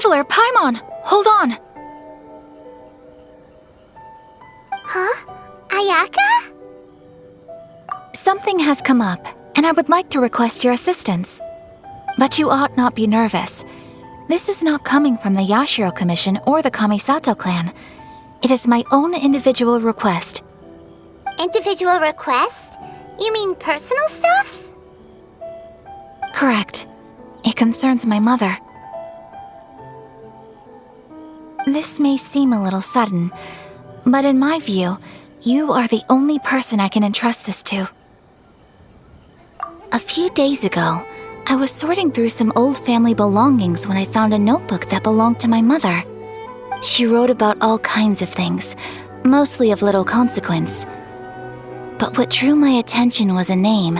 Tailor, Paimon! Hold on! Huh? Ayaka? Something has come up, and I would like to request your assistance. But you ought not be nervous. This is not coming from the Yashiro Commission or the Kamisato clan. It is my own individual request. Individual request? You mean personal stuff? Correct. It concerns my mother. This may seem a little sudden, but in my view, you are the only person I can entrust this to. A few days ago, I was sorting through some old family belongings when I found a notebook that belonged to my mother. She wrote about all kinds of things, mostly of little consequence. But what drew my attention was a name.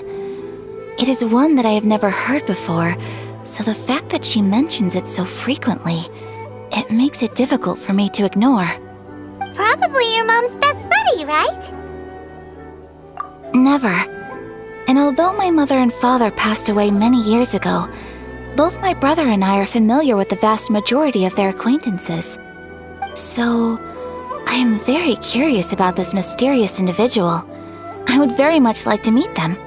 It is one that I have never heard before, so the fact that she mentions it so frequently, it makes it difficult for me to ignore. Probably your mom's best buddy, right? Never. And although my mother and father passed away many years ago, both my brother and I are familiar with the vast majority of their acquaintances. So, I am very curious about this mysterious individual. I would very much like to meet them.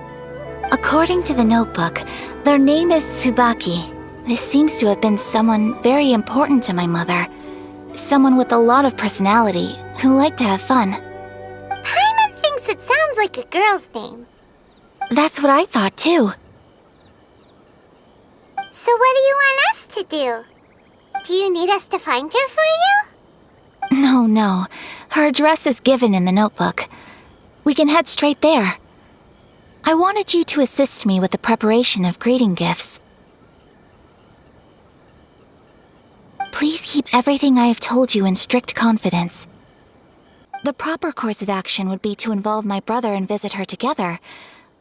According to the notebook, their name is Tsubaki. This seems to have been someone very important to my mother. Someone with a lot of personality, who liked to have fun. Paimon thinks it sounds like a girl's name. That's what I thought too. So what do you want us to do? Do you need us to find her for you? No. Her address is given in the notebook. We can head straight there. I wanted you to assist me with the preparation of greeting gifts. Please keep everything I have told you in strict confidence. The proper course of action would be to involve my brother and visit her together,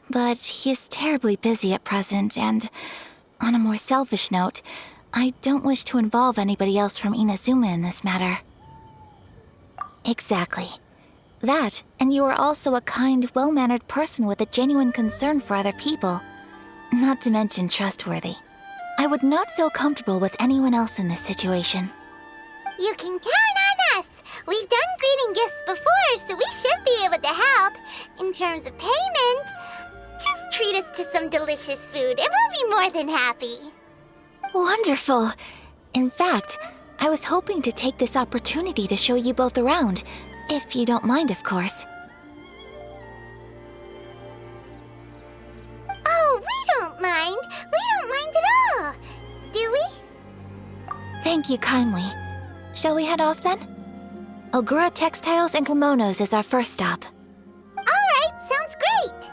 but he is terribly busy at present, and on a more selfish note, I don't wish to involve anybody else from Inazuma in this matter. Exactly. That, and you are also a kind, well-mannered person with a genuine concern for other people. Not to mention trustworthy. I would not feel comfortable with anyone else in this situation. You can count on us! We've done greeting gifts before, so we should be able to help. In terms of payment, just treat us to some delicious food and we'll be more than happy. Wonderful! In fact, I was hoping to take this opportunity to show you both around, if you don't mind, of course. Oh, we don't mind. We don't mind at all. Do we? Thank you kindly. Shall we head off then? Ogura Textiles and Kimonos is our first stop. Alright, sounds great.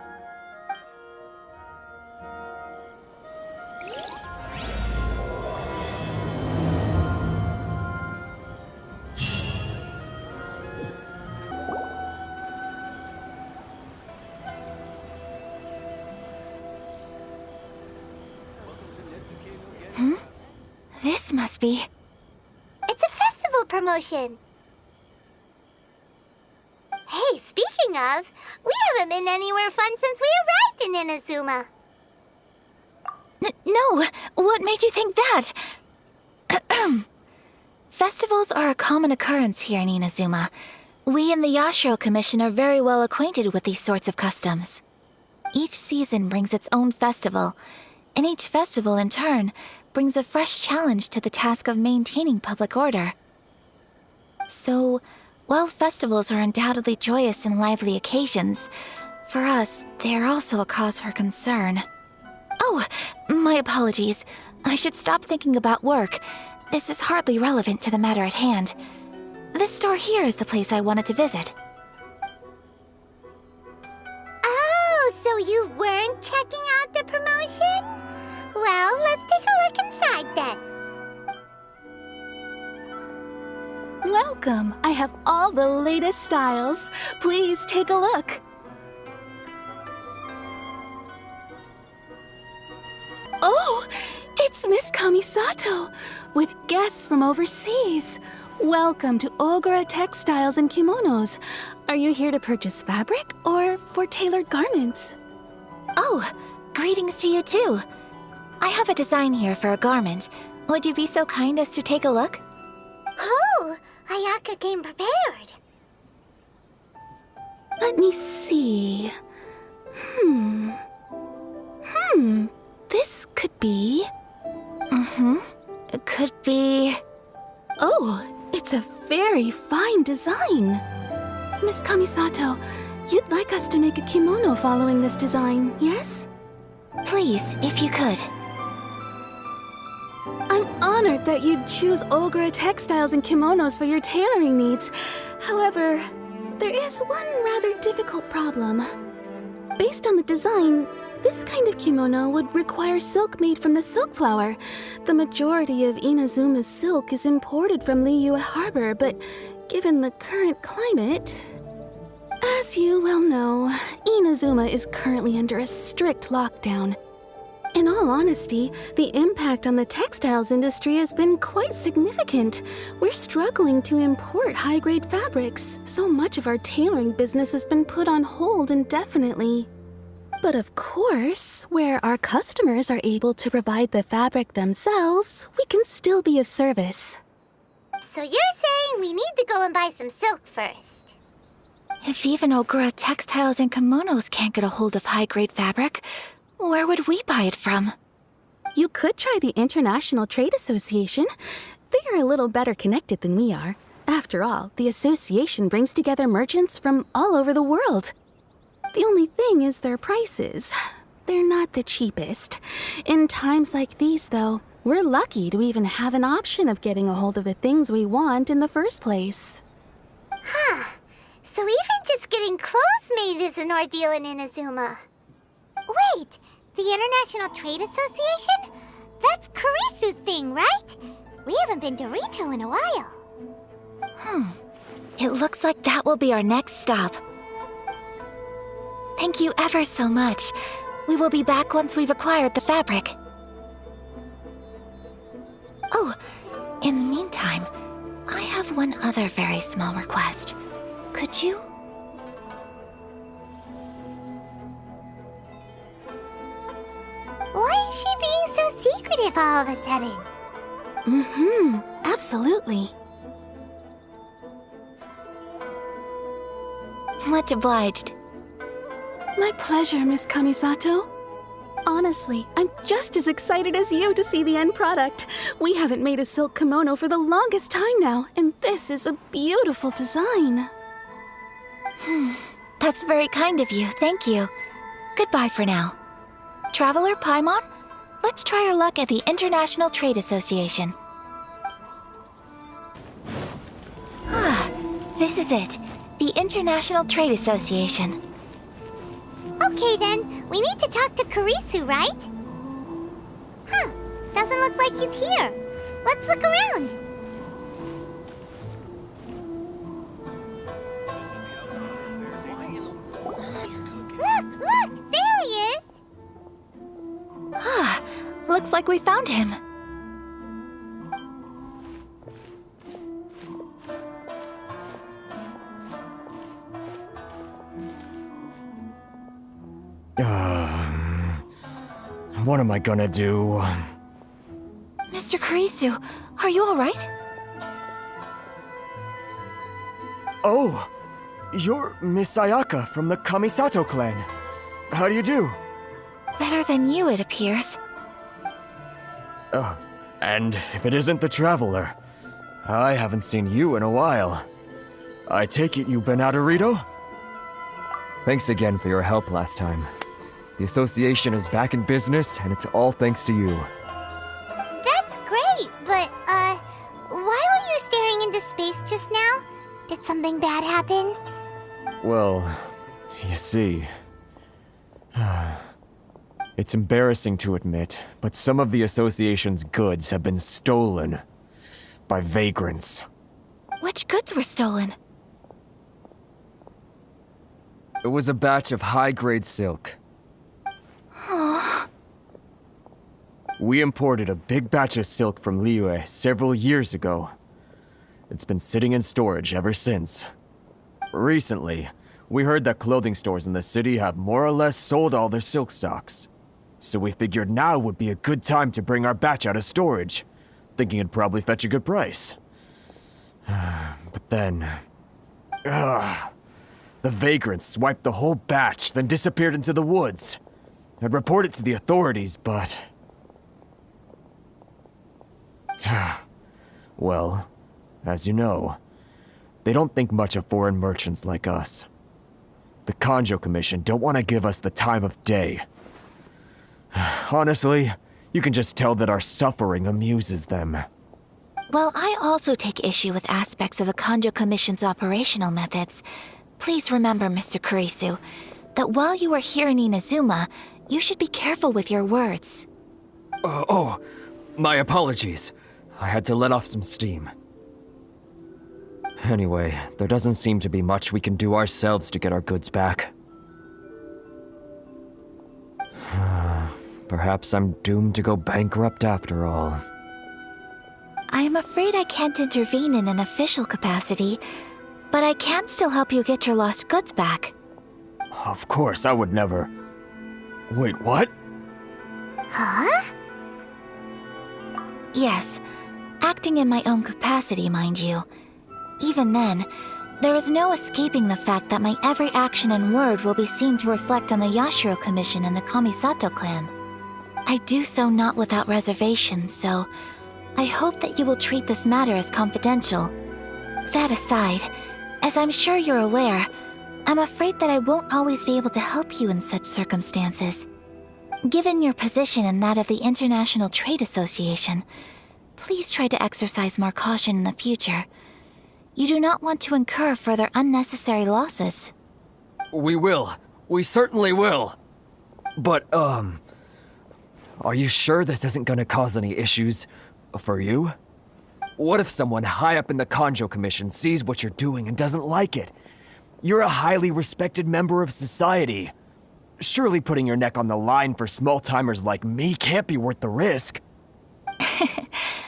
This must be... It's a festival promotion. Hey, speaking of, we haven't been anywhere fun since we arrived in Inazuma. No, what made you think that? Festivals are a common occurrence here in Inazuma. We in the Yashiro Commission are very well acquainted with these sorts of customs. Each season brings its own festival, and each festival in turn brings a fresh challenge to the task of maintaining public order. So, while festivals are undoubtedly joyous and lively occasions, for us, they are also a cause for concern. Oh, my apologies. I should stop thinking about work. This is hardly relevant to the matter at hand. This store here is the place I wanted to visit. Oh, so you weren't checking out the promotion? Well, let's take a look inside then. Welcome! I have all the latest styles. Please take a look. Oh! It's Miss Kamisato, with guests from overseas. Welcome to Ogura Textiles and Kimonos. Are you here to purchase fabric or for tailored garments? Oh, greetings to you too. I have a design here for a garment, Would you be so kind as to take a look? Oh, Ayaka came prepared. Let me see. This could be... It could be... Oh, it's a very fine design. Miss Kamisato, you'd like us to make a kimono following this design, yes? Please, if you could. I'm honored that you'd choose Ogura Textiles and Kimonos for your tailoring needs. However, there is one rather difficult problem. Based on the design, this kind of kimono would require silk made from the silk flower. The majority of Inazuma's silk is imported from Liyue Harbor, but given the current climate... As you well know, Inazuma is currently under a strict lockdown. In all honesty, the impact on the textiles industry has been quite significant. We're struggling to import high-grade fabrics. So much of our tailoring business has been put on hold indefinitely. But of course, where our customers are able to provide the fabric themselves, we can still be of service. So you're saying we need to go and buy some silk first? If even Ogura Textiles and Kimonos can't get a hold of high-grade fabric, where would we buy it from? You could try the International Trade Association. They are a little better connected than we are. After all, the association brings together merchants from all over the world. The only thing is their prices. They're not the cheapest. In times like these, though, we're lucky to even have an option of getting a hold of the things we want in the first place. Huh. So even just getting clothes made is an ordeal in Inazuma. Wait, the International Trade Association? That's Kurisu's thing, right? We haven't been to Ritou in a while. It looks like that will be our next stop. Thank you ever so much. We will be back once we've acquired the fabric. Oh, in the meantime, I have one other very small request. Could you? Why is she being so secretive all of a sudden? Absolutely. Much obliged. My pleasure, Miss Kamisato. Honestly, I'm just as excited as you to see the end product. We haven't made a silk kimono for the longest time now, and this is a beautiful design. That's very kind of you, thank you. Goodbye for now. Traveler Paimon, let's try our luck at the International Trade Association. This is it. The International Trade Association. Okay then, we need to talk to Kurisu, right? Huh, doesn't look like he's here. Let's look around. Look, there he is. Looks like we found him. What am I gonna do? Mr. Kurisu, are you alright? Oh! You're Miss Ayaka from the Kamisato clan. How do you do? Better than you, it appears. And if it isn't the Traveler, I haven't seen you in a while. I take it you've been out of Ritou? Thanks again for your help last time. The association is back in business, and it's all thanks to you. That's great, but, why were you staring into space just now? Did something bad happen? Well, you see... It's embarrassing to admit, but some of the association's goods have been stolen by vagrants. Which goods were stolen? It was a batch of high-grade silk. We imported a big batch of silk from Liyue several years ago. It's been sitting in storage ever since. Recently, we heard that clothing stores in the city have more or less sold all their silk stocks. So we figured now would be a good time to bring our batch out of storage. thinking it'd probably fetch a good price. But then... the vagrants swiped the whole batch, then disappeared into the woods. I'd report it to the authorities, but... Well, as you know, they don't think much of foreign merchants like us. The Kanjo Commission don't want to give us the time of day. Honestly, you can just tell that our suffering amuses them. While I also take issue with aspects of the Kanjo Commission's operational methods, please remember, Mr. Kurisu, that while you are here in Inazuma, you should be careful with your words. My apologies. I had to let off some steam. Anyway, there doesn't seem to be much we can do ourselves to get our goods back. Perhaps I'm doomed to go bankrupt after all. I am afraid I can't intervene in an official capacity, but I can still help you get your lost goods back. Of course, I would never... Wait, what? Huh? Yes, acting in my own capacity, mind you. Even then, there is no escaping the fact that my every action and word will be seen to reflect on the Yashiro Commission and the Kamisato clan. I do so not without reservation, so I hope that you will treat this matter as confidential. That aside, as I'm sure you're aware, I'm afraid that I won't always be able to help you in such circumstances. Given your position and that of the International Trade Association, please try to exercise more caution in the future. You do not want to incur further unnecessary losses. We will. We certainly will. But, are you sure this isn't gonna cause any issues for you? What if someone high up in the Kanjo Commission sees what you're doing and doesn't like it? You're a highly respected member of society. Surely putting your neck on the line for small-timers like me can't be worth the risk.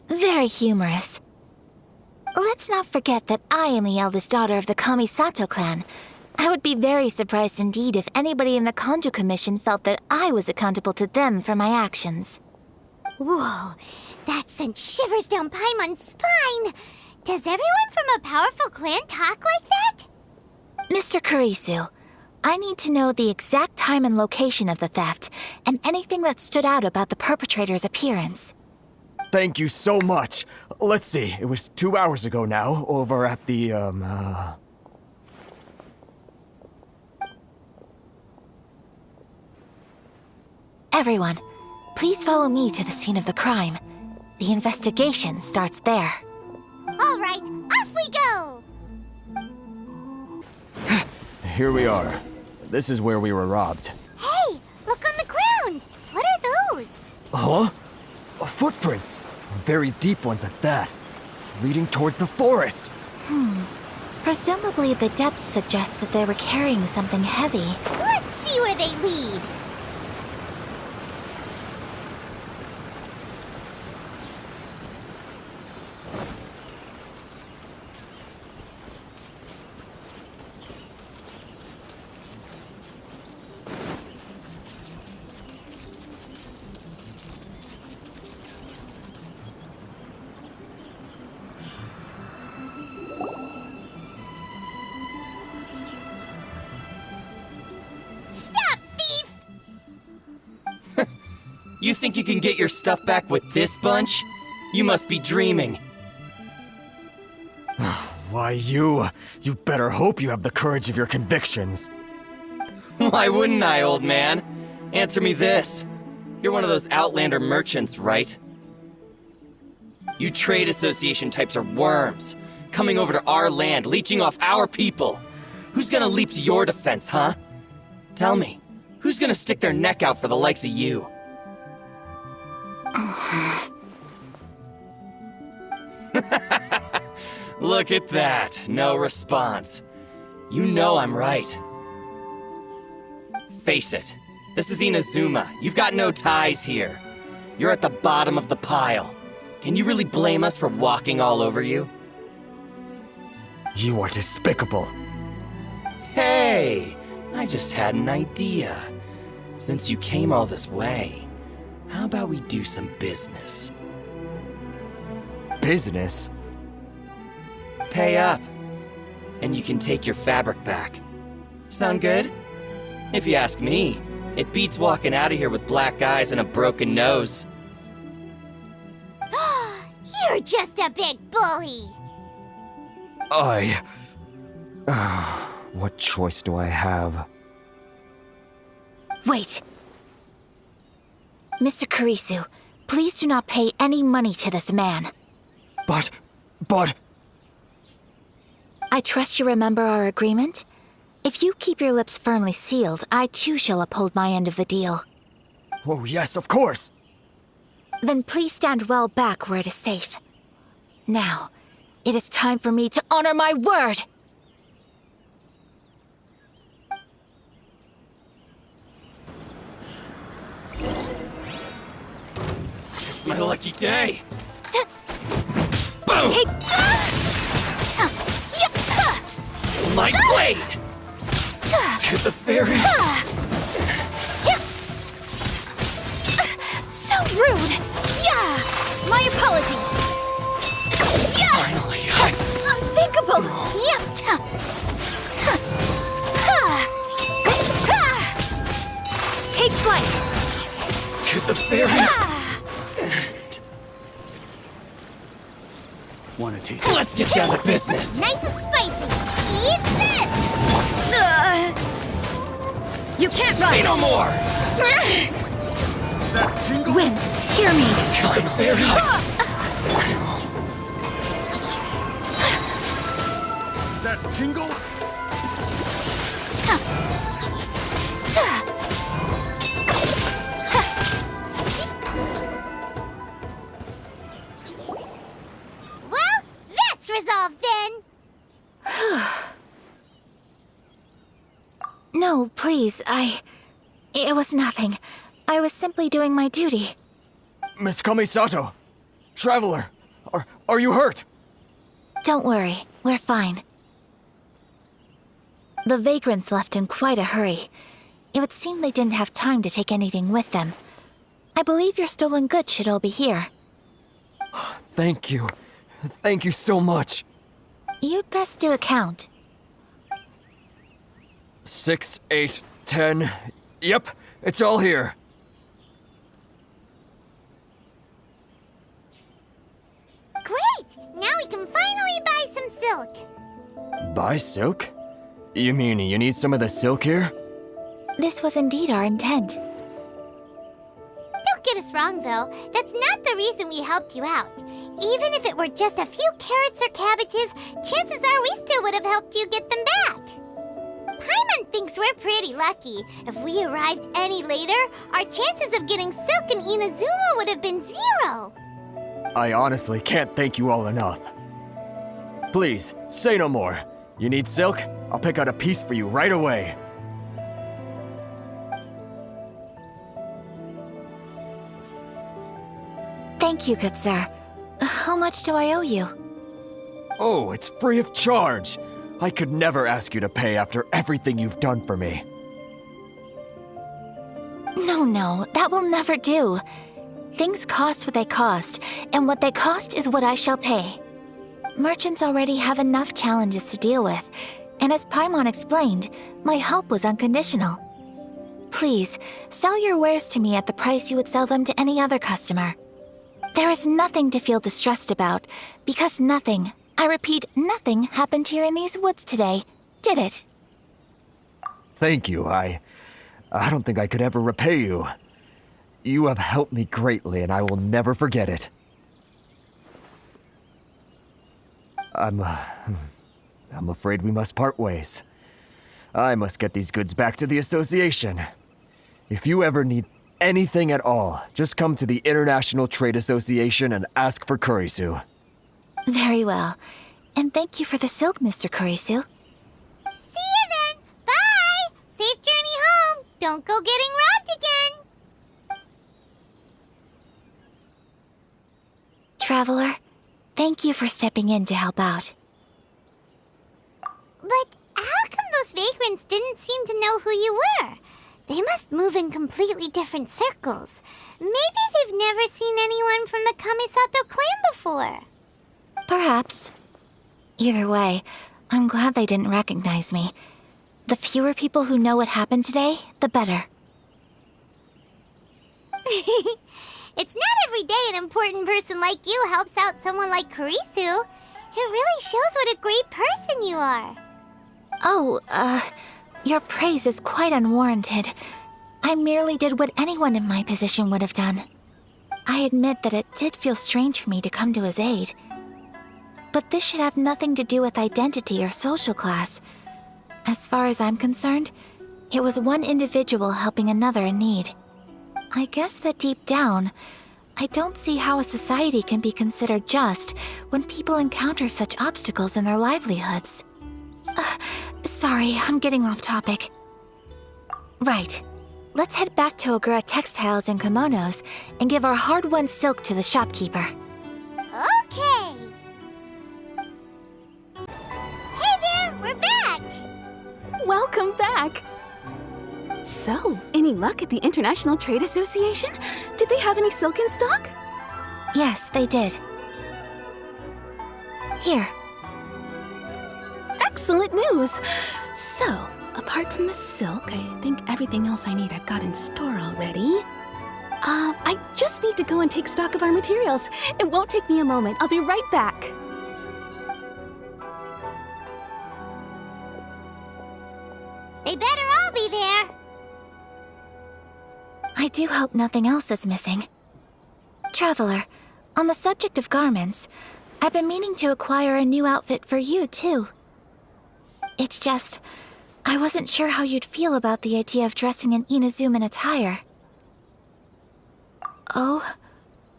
Very humorous. Let's not forget that I am the eldest daughter of the Kamisato clan. I would be very surprised indeed if anybody in the Kanjo Commission felt that I was accountable to them for my actions. Whoa, that sent shivers down Paimon's spine. Does everyone from a powerful clan talk like that? Mr. Kurisu, I need to know the exact time and location of the theft, and anything that stood out about the perpetrator's appearance. Thank you so much. Let's see, it was 2 hours ago now, over at the, Everyone, please follow me to the scene of the crime. The investigation starts there. All right, off we go! Here we are. This is where we were robbed. Hey, look on the ground! What are those? Huh? Footprints. Very deep ones at that. Leading towards the forest. Presumably the depth suggests that they were carrying something heavy. Let's see where they lead. You think you can get your stuff back with this bunch? You must be dreaming. Why, you better hope you have the courage of your convictions. Why wouldn't I, old man? Answer me this. You're one of those Outlander merchants, right? You trade association types are worms, coming over to our land, leeching off our people. Who's gonna leap to your defense, huh? Tell me, who's gonna stick their neck out for the likes of you? Look at that, no response. You know I'm right. Face it, this is Inazuma. You've got no ties here. You're at the bottom of the pile. Can you really blame us for walking all over you? You are despicable. Hey, I just had an idea. Since you came all this way, how about we do some business? business. Pay up, and you can take your fabric back. Sound good? If you ask me, it beats walking out of here with black eyes and a broken nose. You're just a big bully. What choice do I have? Wait. Mr. Kurisu, please do not pay any money to this man. But... I trust you remember our agreement? If you keep your lips firmly sealed, I too shall uphold my end of the deal. Oh, yes, of course. Then please stand well back where it is safe. Now, it is time for me to honor my word! It's my lucky day. T- Boom! Take... My blade! To the fairy. So rude! Yeah! My apologies! Yeah! Finally, Unthinkable! Yeah! Take flight! to the fairy. Want to taste? Let's get down to business. Nice and spicy. Eat this! You can't Say run! no more. That tingle? Wind, hear me! To the fairy. That tingle? Well, that's resolved then. No, please, It was nothing. I was simply doing my duty. Miss Kamisato! Traveler! Are you hurt? Don't worry, we're fine. The vagrants left in quite a hurry. It would seem they didn't have time to take anything with them. I believe your stolen goods should all be here. Thank you. Thank you so much. You'd best do a count. 6, 8, 10. Yep, it's all here. Great! Now we can finally buy some silk. Buy silk? You mean you need some of the silk here? This was indeed our intent. Don't get us wrong, though. That's not the reason we helped you out. Even if it were just a few carrots or cabbages, chances are we still would have helped you get them back. Paimon thinks we're pretty lucky. If we arrived any later, our chances of getting silk in Inazuma would have been 0. I honestly can't thank you all enough. Please, say no more. You need silk? I'll pick out a piece for you right away. Thank you, good sir. How much do I owe you? Oh, it's free of charge. I could never ask you to pay after everything you've done for me. No, that will never do. Things cost what they cost, and what they cost is what I shall pay. Merchants already have enough challenges to deal with, and as Paimon explained, my help was unconditional. Please, sell your wares to me at the price you would sell them to any other customer. There is nothing to feel distressed about, because nothing, I repeat, nothing happened here in these woods today, did it? Thank you. I don't think I could ever repay you. You have helped me greatly, and I will never forget it. I'm afraid we must part ways. I must get these goods back to the association. If you ever need anything at all, just come to the International Trade Association and ask for Kurisu. Very well. And thank you for the silk, Mr. Kurisu. See you then! Bye! Safe journey home! Don't go getting robbed again! Traveler, thank you for stepping in to help out. But how come those vagrants didn't seem to know who you were? They must move in completely different circles. Maybe they've never seen anyone from the Kamisato clan before. Perhaps. Either way, I'm glad they didn't recognize me. The fewer people who know what happened today, the better. It's not every day an important person like you helps out someone like Kurisu. It really shows what a great person you are. Oh, your praise is quite unwarranted. I merely did what anyone in my position would have done. I admit that it did feel strange for me to come to his aid. But this should have nothing to do with identity or social class. As far as I'm concerned, it was one individual helping another in need. I guess that deep down, I don't see how a society can be considered just when people encounter such obstacles in their livelihoods. Sorry, I'm getting off topic. Right. Let's head back to Ogura Textiles and Kimonos and give our hard-won silk to the shopkeeper. Okay. Hey there, we're back. Welcome back! So, any luck at the International Trade Association? Did they have any silk in stock? Yes, they did. Here. Excellent news! So, apart from the silk, I think everything else I need I've got in store already. I just need to go and take stock of our materials. It won't take me a moment. I'll be right back. They better all be there. I do hope nothing else is missing. Traveler, on the subject of garments, I've been meaning to acquire a new outfit for you, too. It's just, I wasn't sure how you'd feel about the idea of dressing in Inazuman attire. Oh,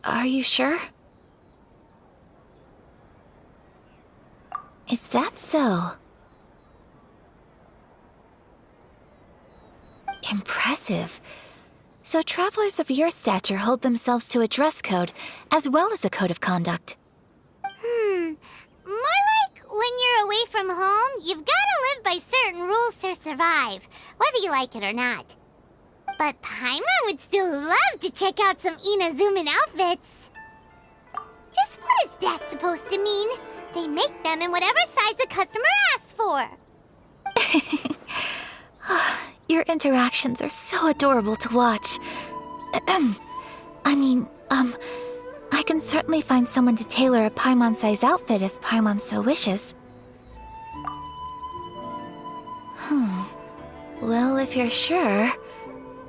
are you sure? Is that so? Impressive. So travelers of your stature hold themselves to a dress code, as well as a code of conduct. More like when you're away from home, you've gotta live by certain rules to survive, whether you like it or not. But Paimon would still love to check out some Inazuman outfits. Just what is that supposed to mean? They make them in whatever size the customer asks for. Your interactions are so adorable to watch. I can certainly find someone to tailor a Paimon-size outfit if Paimon so wishes. Well, if you're sure,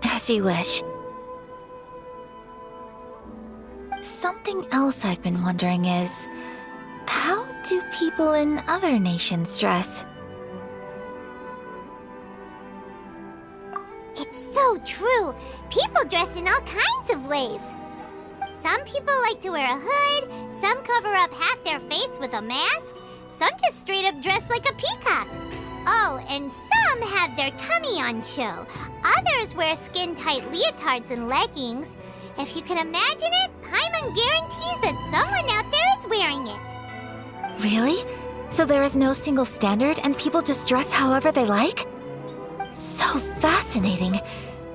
as you wish. Something else I've been wondering is, how do people in other nations dress? It's so true. People dress in all kinds of ways. Some people like to wear a hood, some cover up half their face with a mask, some just straight up dress like a peacock. Oh, and some have their tummy on show. Others wear skin-tight leotards and leggings. If you can imagine it, Paimon guarantees that someone out there is wearing it. Really? So there is no single standard and people just dress however they like? So fascinating.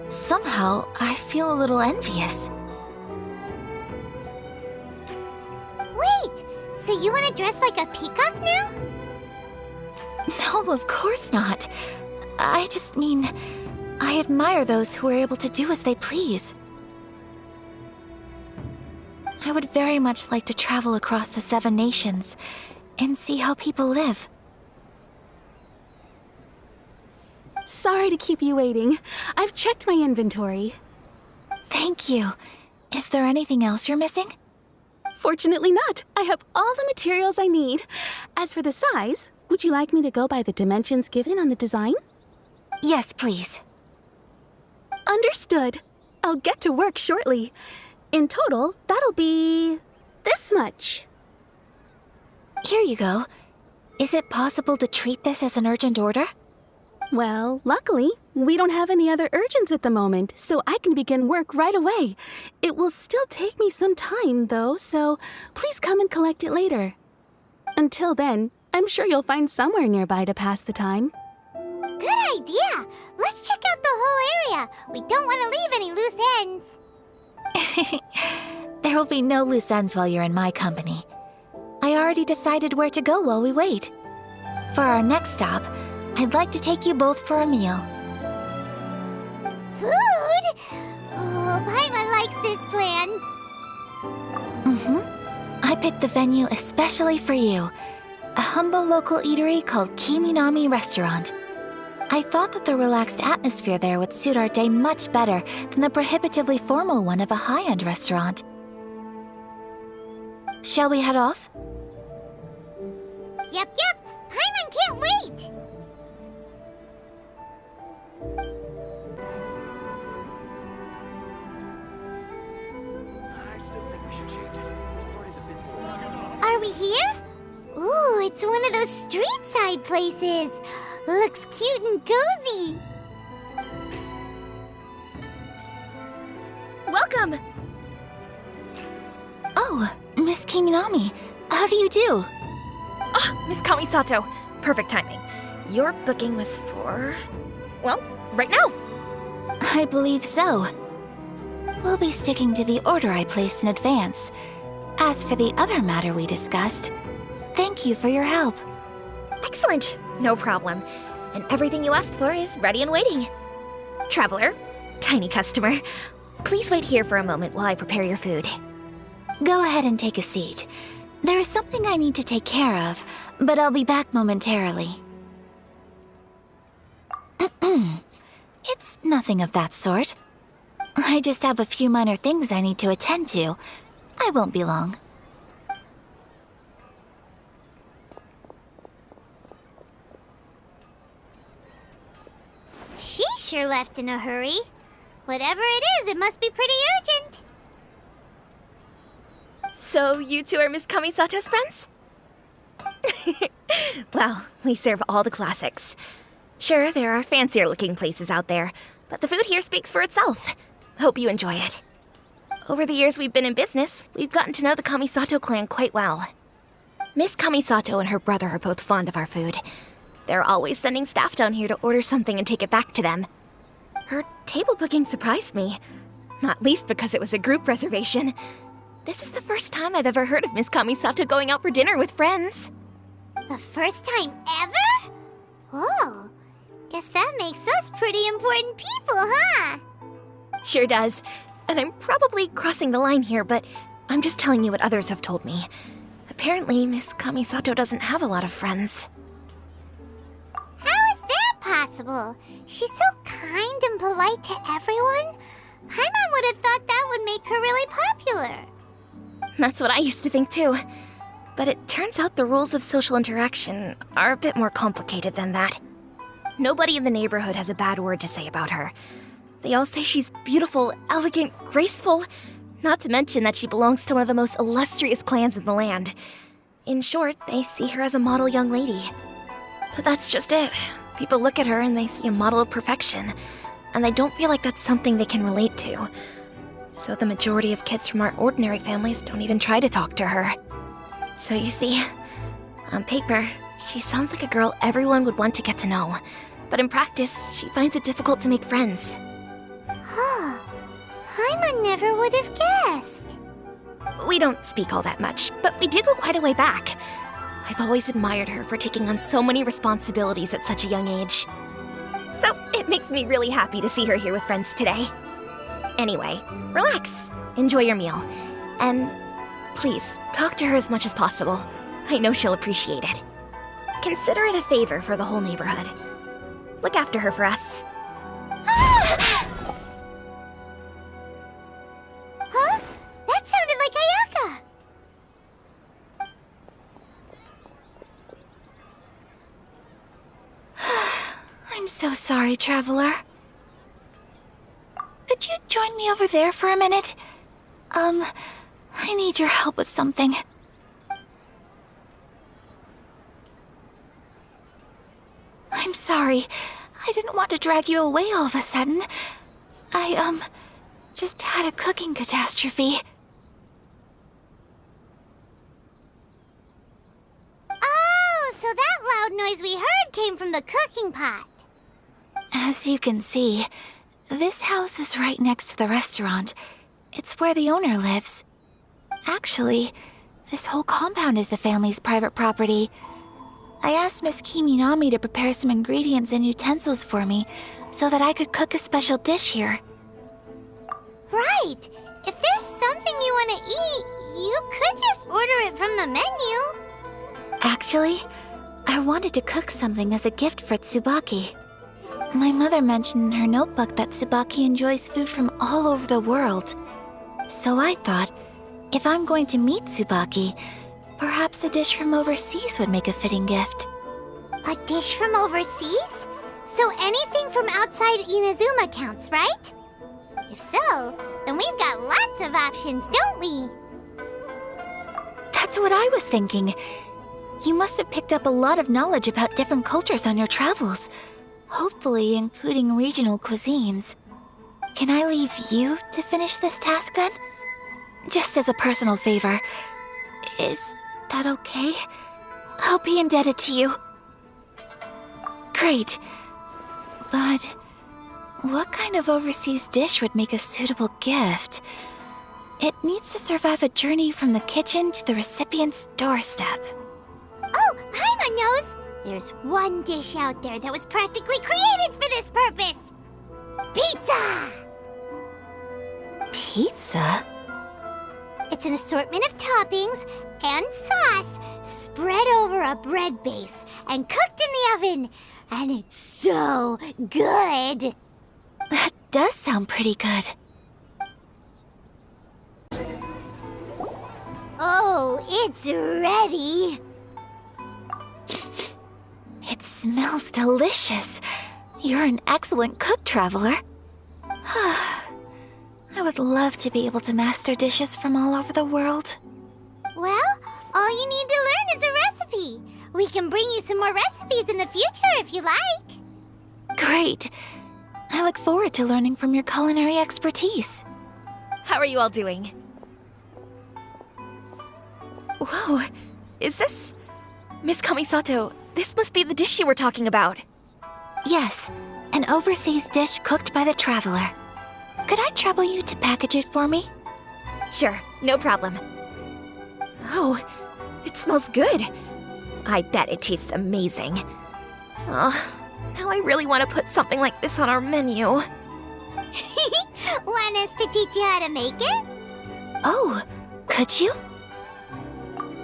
Somehow, I feel a little envious. Wait, so you want to dress like a peacock now? No, of course not. I just mean, I admire those who are able to do as they please. I would very much like to travel across the 7 nations and see how people live. Sorry to keep you waiting. I've checked my inventory. Thank you. Is there anything else you're missing? Fortunately not. I have all the materials I need. As for the size, would you like me to go by the dimensions given on the design? Yes, please. Understood. I'll get to work shortly. In total, that'll be this much. Here you go. Is it possible to treat this as an urgent order? Well, luckily, we don't have any other urgents at the moment, so I can begin work right away. It will still take me some time, though, so please come and collect it later. Until then, I'm sure you'll find somewhere nearby to pass the time. Good idea. Let's check out the whole area. We don't want to leave any loose ends. There will be no loose ends while you're in my company. I already decided where to go while we wait. For our next stop, I'd like to take you both for a meal. Food? Oh, Paimon likes this plan. I picked the venue especially for you. A humble local eatery called Kiminami Restaurant. I thought that the relaxed atmosphere there would suit our day much better than the prohibitively formal one of a high-end restaurant. Shall we head off? Yep. Paimon can't wait. I still think we should change it. This party's a bit boring. Are we here? Ooh, it's one of those street side places. Looks cute and cozy. Welcome! Oh, Miss Kiminami, how do you do? Ah, Miss Kamisato. Perfect timing. Your booking was for... well, right now. I believe so. We'll be sticking to the order I placed in advance. As for the other matter we discussed, thank you for your help. Excellent. No problem. And everything you asked for is ready and waiting. Traveler, tiny customer, please wait here for a moment while I prepare your food. Go ahead and take a seat. There is something I need to take care of, but I'll be back momentarily. It's nothing of that sort. I just have a few minor things I need to attend to. I won't be long. She sure left in a hurry. Whatever it is, it must be pretty urgent. So you two are Miss Kamisato's friends? Well, we serve all the classics. Sure, there are fancier looking places out there, but the food here speaks for itself. Hope you enjoy it. Over the years we've been in business, we've gotten to know the Kamisato clan quite well. Miss Kamisato and her brother are both fond of our food. They're always sending staff down here to order something and take it back to them. Her table booking surprised me, not least because it was a group reservation. This is the first time I've ever heard of Miss Kamisato going out for dinner with friends. The first time ever? Oh, guess that makes us pretty important people, huh? Sure does. And I'm probably crossing the line here, but I'm just telling you what others have told me. Apparently, Miss Kamisato doesn't have a lot of friends. How is that possible? She's so kind and polite to everyone. Paimon would have thought that would make her really popular. That's what I used to think too. But it turns out the rules of social interaction are a bit more complicated than that. Nobody in the neighborhood has a bad word to say about her. They all say she's beautiful, elegant, graceful, not to mention that she belongs to one of the most illustrious clans in the land. In short, they see her as a model young lady. But that's just it. People look at her and they see a model of perfection, and they don't feel like that's something they can relate to. So the majority of kids from our ordinary families don't even try to talk to her. So you see, on paper, she sounds like a girl everyone would want to get to know. But in practice, she finds it difficult to make friends. Huh. Paimon never would have guessed. We don't speak all that much, but we do go quite a way back. I've always admired her for taking on so many responsibilities at such a young age. So it makes me really happy to see her here with friends today. Anyway, relax, enjoy your meal, and please, talk to her as much as possible. I know she'll appreciate it. Consider it a favor for the whole neighborhood. Look after her for us. Huh? That sounded like Ayaka. I'm so sorry, traveler. Could you join me over there for a minute? I need your help with something. I'm sorry. I didn't want to drag you away all of a sudden. I, just had a cooking catastrophe. Oh, so that loud noise we heard came from the cooking pot. As you can see, this house is right next to the restaurant. It's where the owner lives. Actually, This whole compound is the family's private property. I asked Miss Kiminami to prepare some ingredients and utensils for me so that I could cook a special dish here. Right! If there's something you want to eat, you could just order it from the menu. Actually, I wanted to cook something as a gift for Tsubaki. My mother mentioned in her notebook that Tsubaki enjoys food from all over the world. So I thought, if I'm going to meet Tsubaki, perhaps a dish from overseas would make a fitting gift. A dish from overseas? So anything from outside Inazuma counts, right? If so, then we've got lots of options, don't we? That's what I was thinking. You must have picked up a lot of knowledge about different cultures on your travels, hopefully including regional cuisines. Can I leave you to finish this task then? Just as a personal favor. Is that okay? I'll be indebted to you. Great. But what kind of overseas dish would make a suitable gift? It needs to survive a journey from the kitchen to the recipient's doorstep. Oh, Paimon knows! There's one dish out there that was practically created for this purpose! Pizza! Pizza? It's an assortment of toppings and sauce spread over a bread base and cooked in the oven. And it's so good! That does sound pretty good. Oh, it's ready! It smells delicious. You're an excellent cook, Traveler. I would love to be able to master dishes from all over the world. Well, all you need to learn is a recipe. We can bring you some more recipes in the future if you like. Great. I look forward to learning from your culinary expertise. How are you all doing? Whoa, is this... Miss Kamisato, this must be the dish you were talking about. Yes, an overseas dish cooked by the Traveler. Could I trouble you to package it for me? Sure, no problem. Oh, it smells good. I bet it tastes amazing. Oh, now I really want to put something like this on our menu. Want us to teach you how to make it? Oh, could you?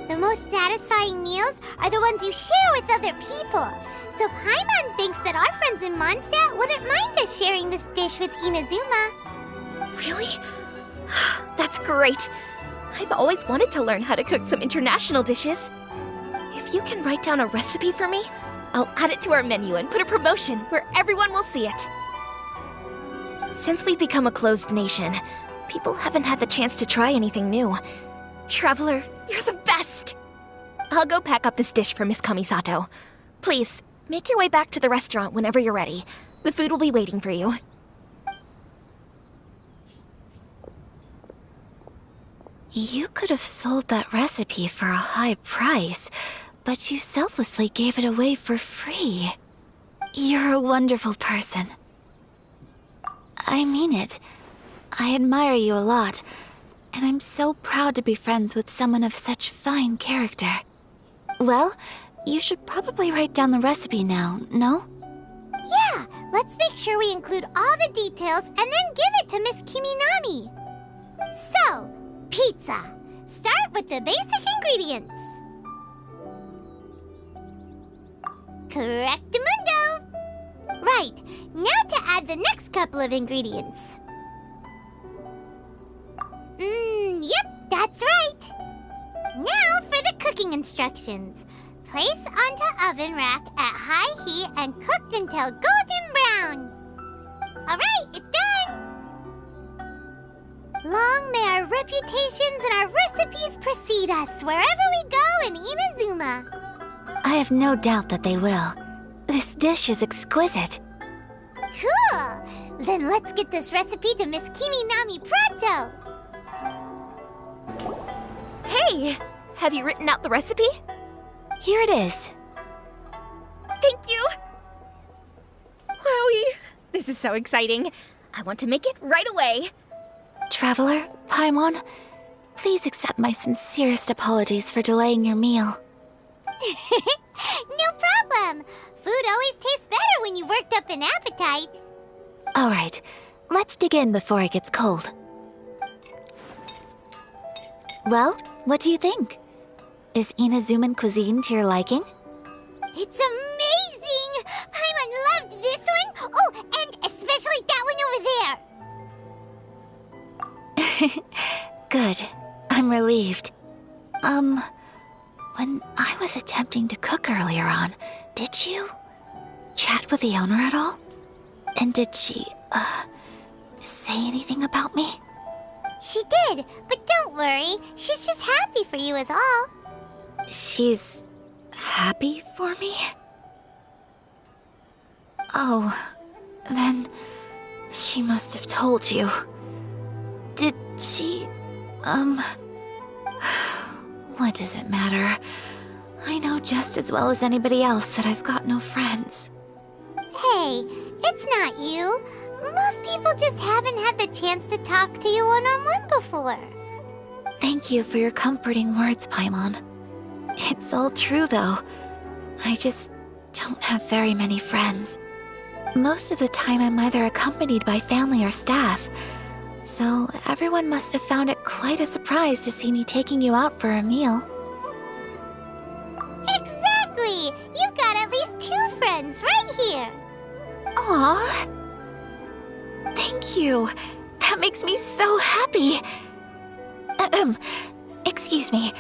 The most satisfying meals are the ones you share with other people. So Paimon thinks that our friends in Mondstadt wouldn't mind us sharing this dish with Inazuma. Really? That's great. I've always wanted to learn how to cook some international dishes. If you can write down a recipe for me, I'll add it to our menu and put a promotion where everyone will see it. Since we've become a closed nation, people haven't had the chance to try anything new. Traveler, you're the best! I'll go pack up this dish for Miss Kamisato. Please, make your way back to the restaurant whenever you're ready. The food will be waiting for you. You could have sold that recipe for a high price, but you selflessly gave it away for free. You're a wonderful person. I mean it. I admire you a lot, and I'm so proud to be friends with someone of such fine character. Well, you should probably write down the recipe now, no? Yeah, let's make sure we include all the details and then give it to Miss Kiminami. So, pizza. Start with the basic ingredients. Correctamundo. Right, now to add the next couple of ingredients. Yep, that's right. Now for the cooking instructions. Place onto oven rack at high heat and cooked until golden brown. Alright, it's done! Long may our reputations and our recipes precede us wherever we go in Inazuma. I have no doubt that they will. This dish is exquisite. Cool! Then let's get this recipe to Miss Kiminami pronto! Hey! Have you written out the recipe? Here it is. Thank you! Wowie! This is so exciting. I want to make it right away. Traveler, Paimon, Please accept my sincerest apologies for delaying your meal. No problem. Food always tastes better when you've worked up an appetite. Alright, let's dig in before it gets cold. Well, what do you think? Is Inazuman cuisine to your liking? It's amazing! Paimon loved this one! Oh, and especially that one over there! Good. I'm relieved. When I was attempting to cook earlier on, did you chat with the owner at all? And did she, say anything about me? She did, but don't worry. She's just happy for you is all. She's happy for me? Oh, then she must have told you. Did she, What does it matter? I know just as well as anybody else that I've got no friends. Hey, it's not you. Most people just haven't had the chance to talk to you one-on-one before. Thank you for your comforting words, Paimon. It's all true, though. I just don't have very many friends. Most of the time I'm either accompanied by family or staff, so everyone must have found it quite a surprise to see me taking you out for a meal. Exactly! You've got at least 2 friends right here. Aww. Thank you. That makes me so happy. Excuse me.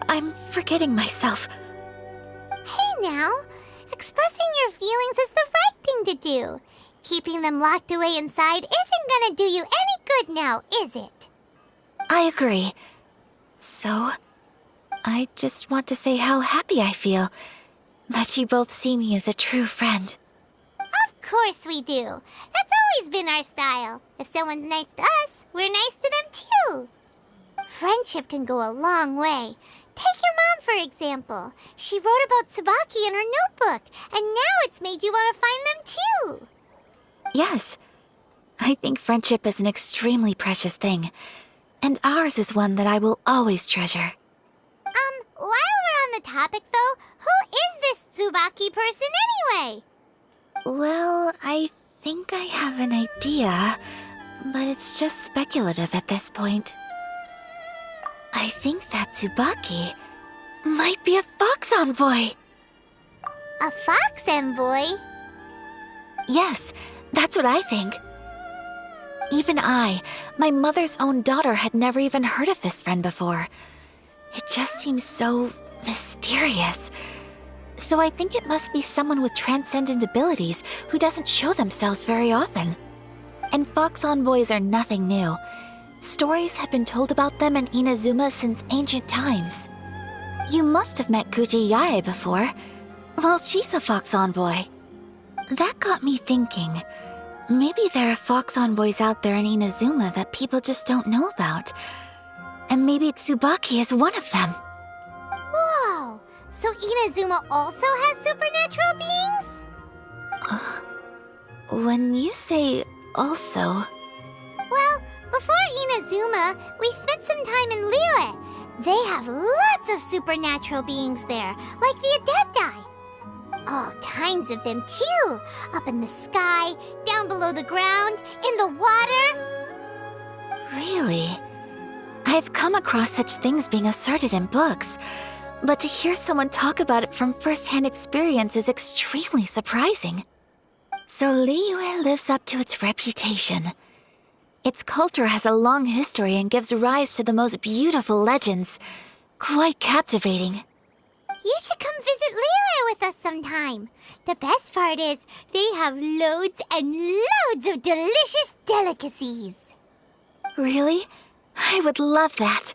I'm forgetting myself. Hey now, expressing your feelings is the right thing to do. Keeping them locked away inside isn't gonna do you any good now, is it? I agree. So, I just want to say how happy I feel that you both see me as a true friend. Of course we do. That's always been our style. If someone's nice to us, we're nice to them too. Friendship can go a long way. Take your mom, for example. She wrote about Tsubaki in her notebook, and now it's made you want to find them too. Yes. I think friendship is an extremely precious thing, and ours is one that I will always treasure. While we're on the topic though, who is this Tsubaki person anyway? Well, I think I have an idea, but it's just speculative at this point. I think that Tsubaki might be a fox envoy. A fox envoy? Yes, that's what I think. Even I, my mother's own daughter, had never even heard of this friend before. It just seems so mysterious. So I think it must be someone with transcendent abilities who doesn't show themselves very often. And fox envoys are nothing new. Stories have been told about them in Inazuma since ancient times. You must have met Kuji Yae before. Well, she's a fox envoy. That got me thinking. Maybe there are fox envoys out there in Inazuma that people just don't know about. And maybe Tsubaki is one of them. Whoa! So Inazuma also has supernatural beings? When you say also... Well, before Inazuma, we spent some time in Liyue. They have lots of supernatural beings there, like the Adepti. All kinds of them too. Up in the sky, down below the ground, in the water. Really? I've come across such things being asserted in books, but to hear someone talk about it from first-hand experience is extremely surprising. So Liyue lives up to its reputation. Its culture has a long history and gives rise to the most beautiful legends. Quite captivating. You should come visit Liyue with us sometime. The best part is, they have loads and loads of delicious delicacies. Really? I would love that.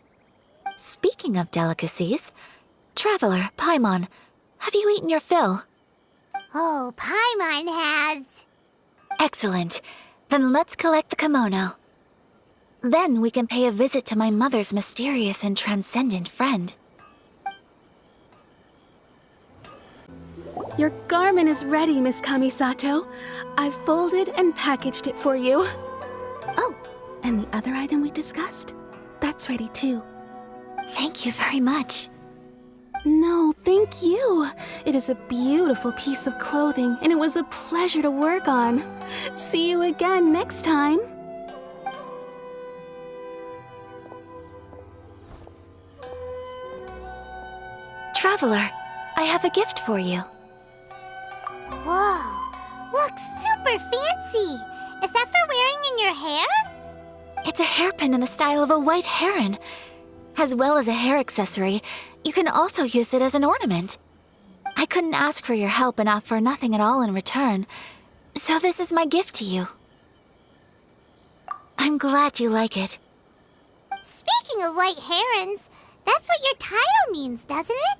Speaking of delicacies, Traveler, Paimon, have you eaten your fill? Oh, Paimon has. Excellent. Then let's collect the kimono. Then we can pay a visit to my mother's mysterious and transcendent friend. Your garment is ready, Miss Kamisato. I've folded and packaged it for you. Oh, and the other item we discussed? That's ready too. Thank you very much. No, thank you. It is a beautiful piece of clothing, and it was a pleasure to work on. See you again next time. Traveler, I have a gift for you. Whoa, looks super fancy. Is that for wearing in your hair? It's a hairpin in the style of a white heron. As well as a hair accessory, you can also use it as an ornament. I couldn't ask for your help and offer nothing at all in return, so this is my gift to you. I'm glad you like it. Speaking of white herons, that's what your title means, doesn't it?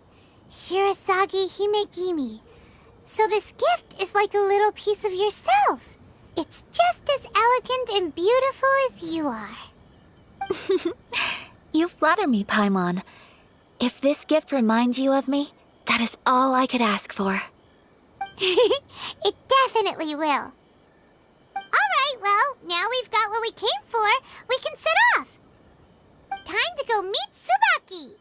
Shirasagi Himegimi. So this gift is like a little piece of yourself. It's just as elegant and beautiful as you are. You flatter me, Paimon. If this gift reminds you of me, that is all I could ask for. It definitely will. Alright, well, now we've got what we came for, we can set off. Time to go meet Tsubaki.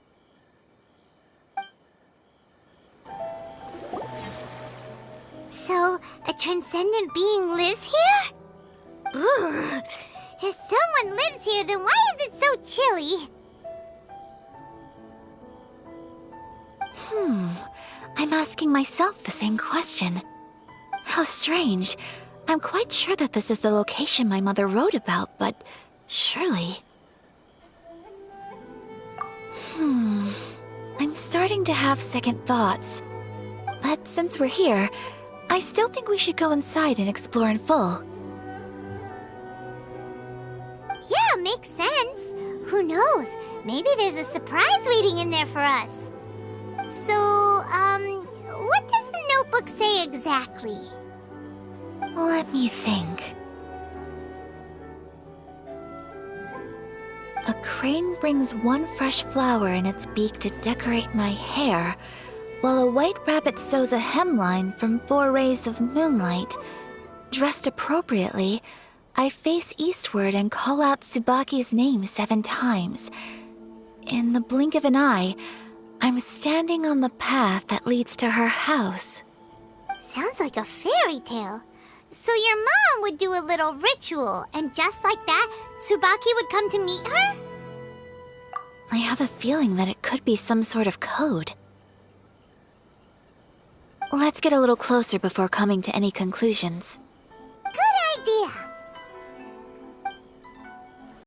So, a transcendent being lives here? Ugh. If someone lives here, then why is it so chilly? I'm asking myself the same question. How strange. I'm quite sure that this is the location my mother wrote about, but surely... I'm starting to have second thoughts. But since we're here, I still think we should go inside and explore in full. Yeah, makes sense. Who knows? Maybe there's a surprise waiting in there for us. So, what does the notebook say exactly? Let me think. A crane brings one fresh flower in its beak to decorate my hair, while a white rabbit sews a hemline from 4 rays of moonlight. Dressed appropriately, I face eastward and call out Tsubaki's name 7 times. In the blink of an eye, I'm standing on the path that leads to her house. Sounds like a fairy tale. So your mom would do a little ritual, and just like that, Tsubaki would come to meet her? I have a feeling that it could be some sort of code. Let's get a little closer before coming to any conclusions. Good idea.